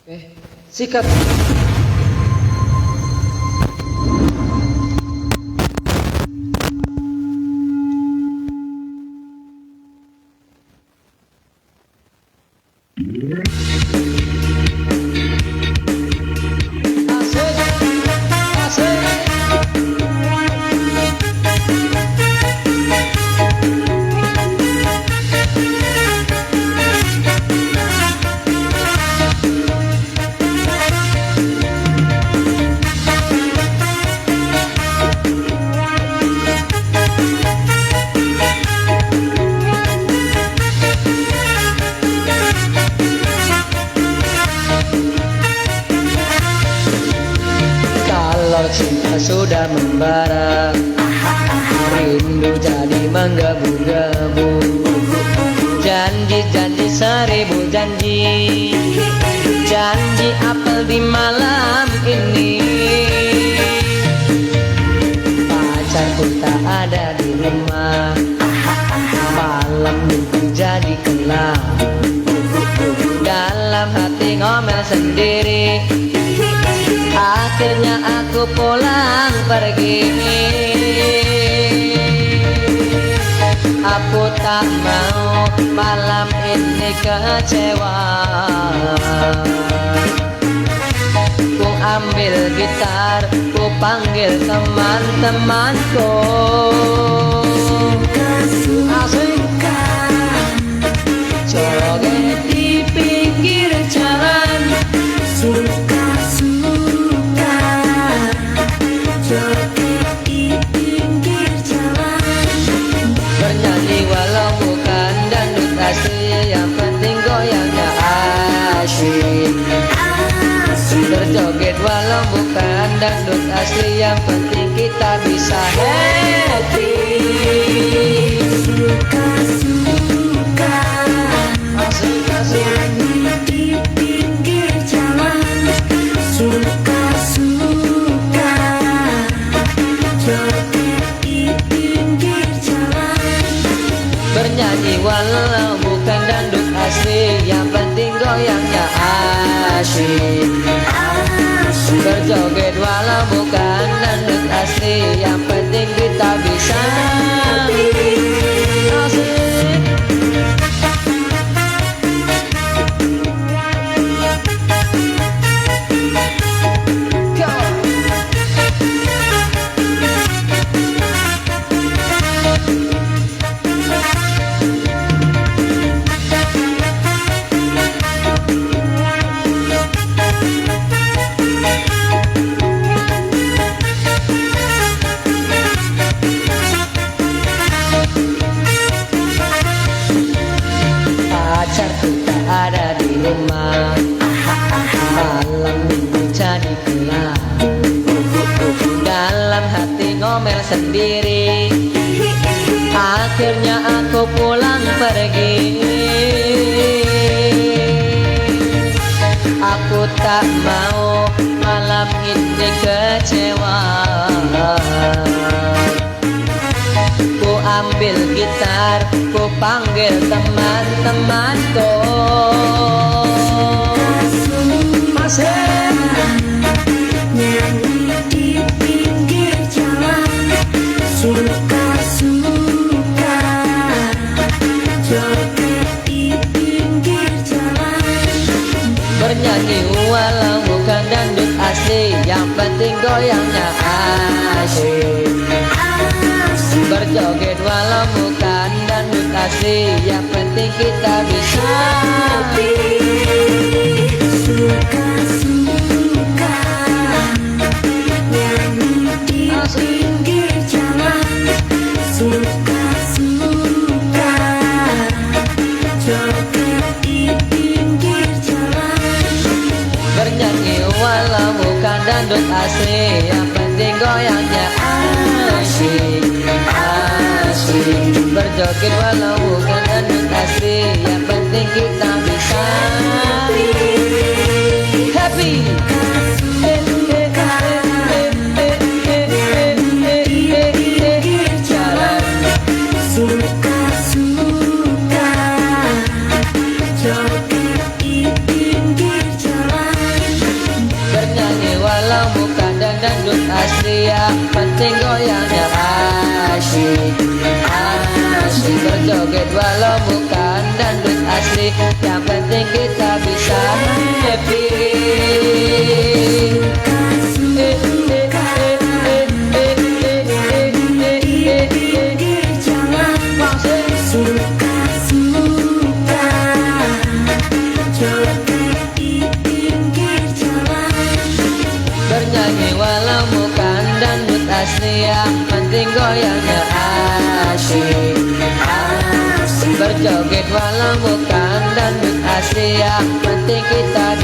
Sikat. Kalau cinta sudah membara, rindu jadi menggebu-gebu. Janji-janji seribu janji, janji apel di malam ini. Pacarku tak ada di rumah, malam minggu jadi gelap. Dalam hati ngomel sendiri, akhirnya aku pulang pergi. Aku tak mau malam ini kecewa. Ku ambil gitar, ku panggil teman-temanku. Asik. Joget di pinggir jalan, suka-suka joget di pinggir jalan. bernyanyi walau bukan dangdut asli, yang penting goyangnya asyik. Berjoget walau bukan dangdut asli, yang penting kita bisa happy. Suka-suka nyanyi di pinggir jalan, suka-suka joget di pinggir jalan. Bernyanyi walau bukan dangdut asli, yang penting goyangnya asyik. Berjoget walau bukan dangdut asli, yang penting kita bisa asik. Go. Pacarku tak ada di rumah, malam minggu jadi gelap. Dalam hati ngomel sendiri, akhirnya aku pulang pergi. Aku tak mau malam ini kecewa. Ku ambil gitar, ku panggil teman-temanku. Masih nyanyi di pinggir jalan, suka-suka joget di pinggir jalan. bernyanyi walau bukan dangdut asli, yang penting goyangnya asyik. Berjoget walau bukan dangdut asli, yang penting kita bisa Suka-suka nyanyi di pinggir jalan, suka-suka joget di pinggir jalan. bernyanyi walau bukan dangdut asli, yang penting goyangnya asyik. Berjoget walau bukan dangdut asli, yang penting kita bisa happy. Suka-suka joget di pinggir jalan. dangdut asli, yang penting goyangnya asyik. Asyik berjoget walau bukan dangdut asli, yang penting kita bisa happy. Bernyanyi walau bukan dangdut asli, yang penting goyangnya asyik. Berjoget walau bukan dangdut asli, yang penting kita